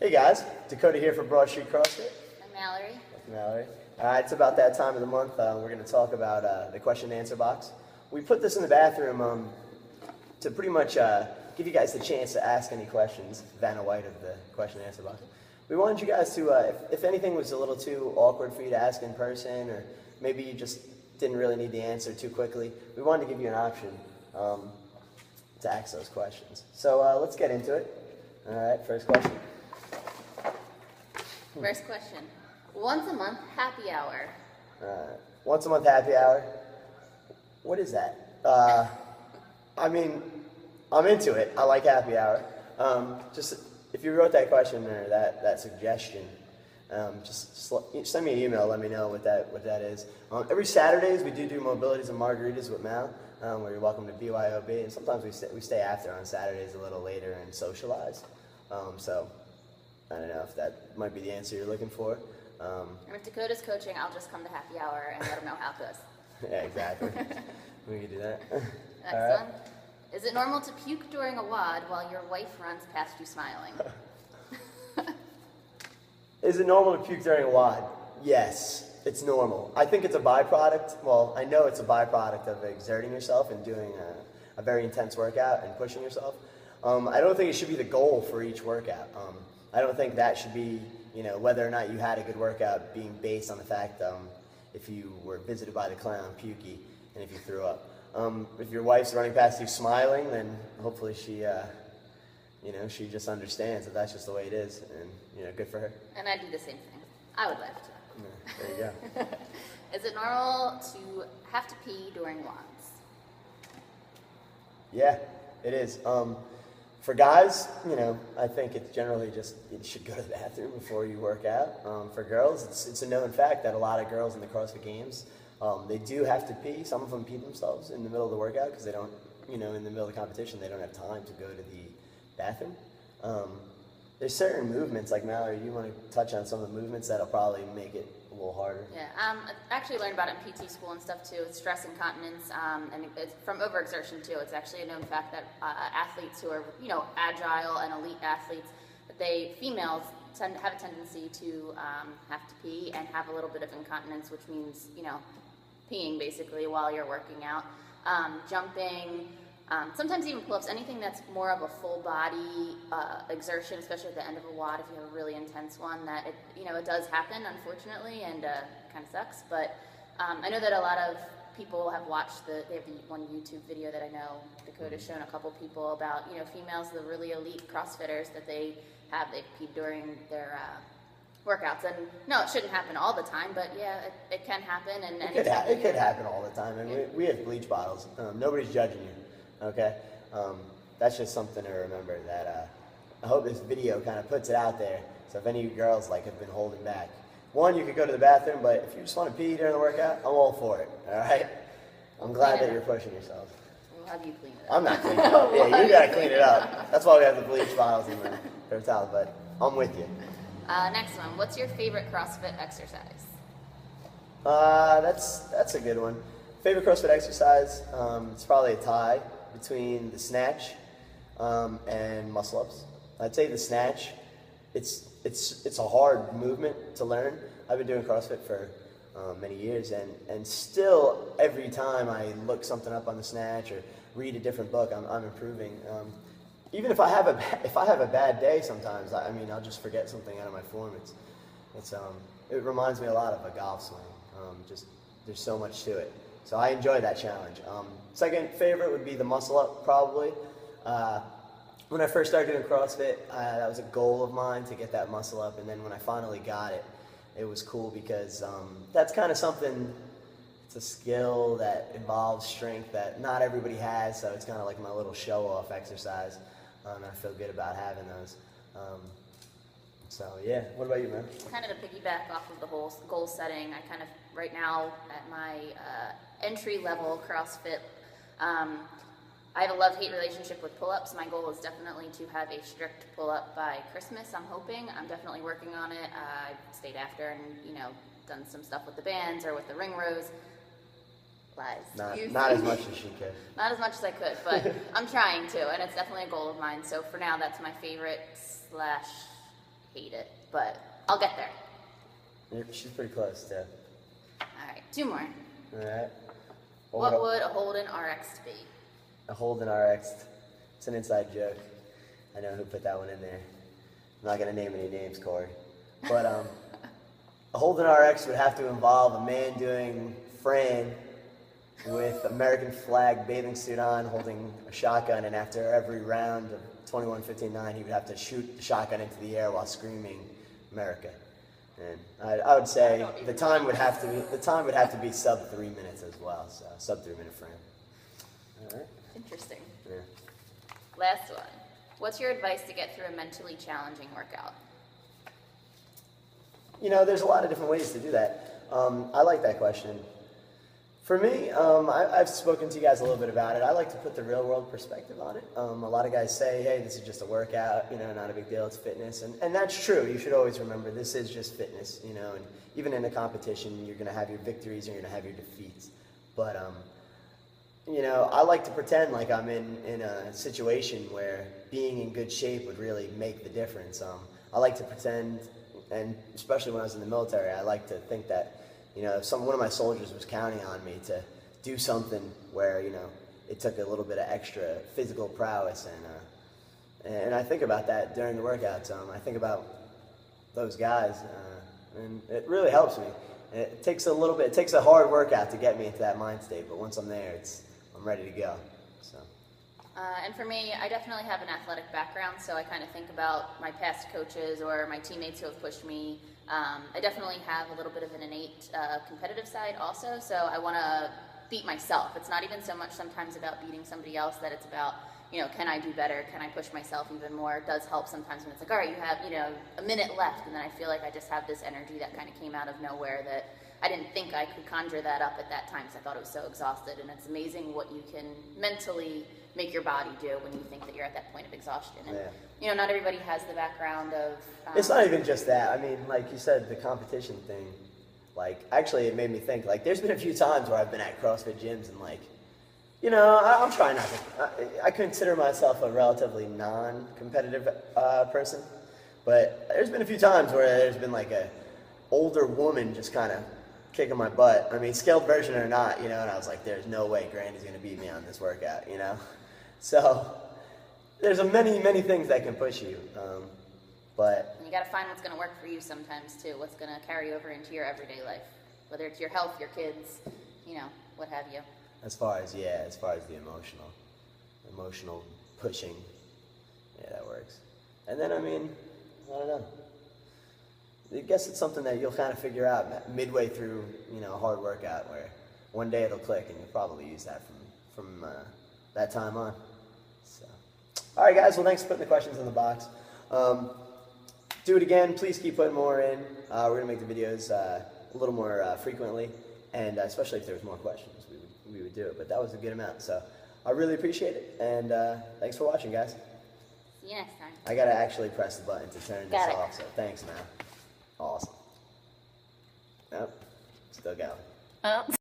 Hey guys, Dakota here for Broad Street CrossFit. I'm Mallory. Mallory. It's about that time of the month. We're going to talk about the question and answer box. We put this in the bathroom to pretty much give you guys the chance to ask any questions. Vanna White of the question and answer box. We wanted you guys to, if anything was a little too awkward for you to ask in person, or maybe you just didn't really need the answer too quickly, we wanted to give you an option to ask those questions. So let's get into it. All right, first question. First question. Once a month happy hour. Once a month happy hour. What is that? I mean, I'm into it. I like happy hour. Just if you wrote that question or that suggestion, just send me an email. Let me know what that is. Every Saturdays we do mobilities and margaritas with Mal, where you're welcome to BYOB, and sometimes we stay after on Saturdays a little later and socialize. So I don't know if that might be the answer you're looking for. And if Dakota's coaching, I'll just come to happy hour and let him know how it goes. Yeah, exactly. We can do that. Next one. Is it normal to puke during a WOD while your wife runs past you smiling? Is it normal to puke during a WOD? Yes, it's normal. I think it's a byproduct. Well, I know it's a byproduct of exerting yourself and doing a very intense workout and pushing yourself. I don't think it should be the goal for each workout. I don't think that should be, whether or not you had a good workout being based on the fact if you were visited by the clown, pukey, and if you threw up. If your wife's running past you smiling, then hopefully she just understands that that's just the way it is, and good for her. And I do the same thing. I would laugh too. Yeah, there you go. Is it normal to have to pee during WODs? Yeah, it is. For guys, I think it's generally just you should go to the bathroom before you work out. For girls, it's a known fact that a lot of girls in the CrossFit Games, they do have to pee. Some of them pee themselves in the middle of the workout because they don't, in the middle of the competition, they don't have time to go to the bathroom. There's certain movements, like Mallory, you want to touch on some of the movements that'll probably make it a little harder. Yeah, I actually learned about it in PT school and stuff too. It's stress incontinence, and it's from overexertion too. It's actually a known fact that athletes who are, agile and elite athletes, that females have a tendency to have to pee and have a little bit of incontinence, which means, peeing basically while you're working out. Jumping, sometimes even pull-ups, anything that's more of a full body exertion, especially at the end of a WOD if you have a really intense one, that it does happen, unfortunately, and kind of sucks. But I know that a lot of people have watched they have one YouTube video that I know Dakota's shown a couple people about, females, the really elite CrossFitters that they peed during their workouts. And no, it shouldn't happen all the time, but yeah, it can happen. And it could happen all the time. And we have bleach bottles. Nobody's judging you. Okay, that's just something to remember. That I hope this video kind of puts it out there. So if any of you girls have been holding back, one, you could go to the bathroom, but if you just want to pee during the workout, I'm all for it. All right. I'm glad that you're pushing yourself. We'll have you clean it up. I'm not cleaning it up. Yeah, you gotta clean it up. That's why we have the bleach bottles in the paper towels. But I'm with you. Next one. What's your favorite CrossFit exercise? That's a good one. Favorite CrossFit exercise? It's probably a tie between the snatch and muscle ups. I'd say the snatch. It's a hard movement to learn. I've been doing CrossFit for many years, and still every time I look something up on the snatch or read a different book, I'm improving. Even if I have a bad day, sometimes I'll just forget something out of my form. It reminds me a lot of a golf swing. There's so much to it. So I enjoy that challenge. Second favorite would be the muscle up, probably. When I first started doing CrossFit, that was a goal of mine to get that muscle up, and then when I finally got it, it was cool because that's kind of something, it's a skill that involves strength that not everybody has, so it's kind of like my little show-off exercise, and I feel good about having those. So yeah, what about you, man? Kind of to piggyback off of the whole goal setting, I kind of, right now at my entry-level CrossFit, I have a love-hate relationship with pull-ups. My goal is definitely to have a strict pull-up by Christmas, I'm hoping. I'm definitely working on it. I've stayed after and, done some stuff with the bands or with the ring rows. Lies. Not as much as she could. Not as much as I could, but I'm trying to, and it's definitely a goal of mine. So for now, that's my favorite / hate it, but I'll get there. Yeah, she's pretty close, too. All right, 2 more. All right. What would a Holden RX be? A Holden RX. It's an inside joke. I know who put that one in there. I'm not going to name any names, Corey. But a Holden RX would have to involve a man doing Fran with American flag bathing suit on, holding a shotgun, and after every round of 21-15-9, he would have to shoot the shotgun into the air while screaming America. And I would say the time would have to be sub 3 minutes as well, so sub 3 minute frame. All right. Interesting. Yeah. Last one. What's your advice to get through a mentally challenging workout? You know, there's a lot of different ways to do that. I like that question. For me, I've spoken to you guys a little bit about it. I like to put the real world perspective on it. A lot of guys say, hey, this is just a workout, you know, not a big deal, it's fitness. And that's true. You should always remember this is just fitness, you know, and even in a competition, you're going to have your victories and you're going to have your defeats. But, you know, I like to pretend like I'm in a situation where being in good shape would really make the difference. I like to pretend, and especially when I was in the military, I like to think that, you know, if one of my soldiers was counting on me to do something where, you know, it took a little bit of extra physical prowess, and I think about that during the workouts. I think about those guys, and it really helps me. And it takes a hard workout to get me into that mind state, but once I'm there, I'm ready to go. So. And for me, I definitely have an athletic background, so I kind of think about my past coaches or my teammates who have pushed me. I definitely have a little bit of an innate competitive side also, so I want to beat myself. It's not even so much sometimes about beating somebody else, that it's about, you know, can I do better? Can I push myself even more? It does help sometimes when it's like, all right, you have, you know, a minute left, and then I feel like I just have this energy that kind of came out of nowhere that I didn't think I could conjure that up at that time because I thought it was so exhausted. And it's amazing what you can mentally make your body do when you think that you're at that point of exhaustion. And, you know, not everybody has the background of... It's not even just that. I mean, like you said, the competition thing, like, actually it made me think, like, there's been a few times where I've been at CrossFit gyms and, like, you know, I'm trying not to... I consider myself a relatively non-competitive person, but there's been a few times where there's been, like, a older woman just kind of kicking my butt. I mean, scaled version or not, you know, and I was like, there's no way Grandy's going to beat me on this workout, you know? So there's many things that can push you, but... And you got to find what's going to work for you sometimes, too, what's going to carry over into your everyday life, whether it's your health, your kids, you know, what have you. As far as the emotional pushing, yeah, that works. And then, I mean, I don't know. I guess it's something that you'll kind of figure out midway through, you know, a hard workout, where one day it'll click, and you'll probably use that from that time on. So, all right, guys. Well, thanks for putting the questions in the box. Do it again. Please keep putting more in. We're gonna make the videos a little more frequently, and especially if there's more questions, we would do it. But that was a good amount, so I really appreciate it. And thanks for watching, guys. See you next time. I gotta actually press the button to turn this off. So thanks, man. Awesome. Nope. Still going. Oh.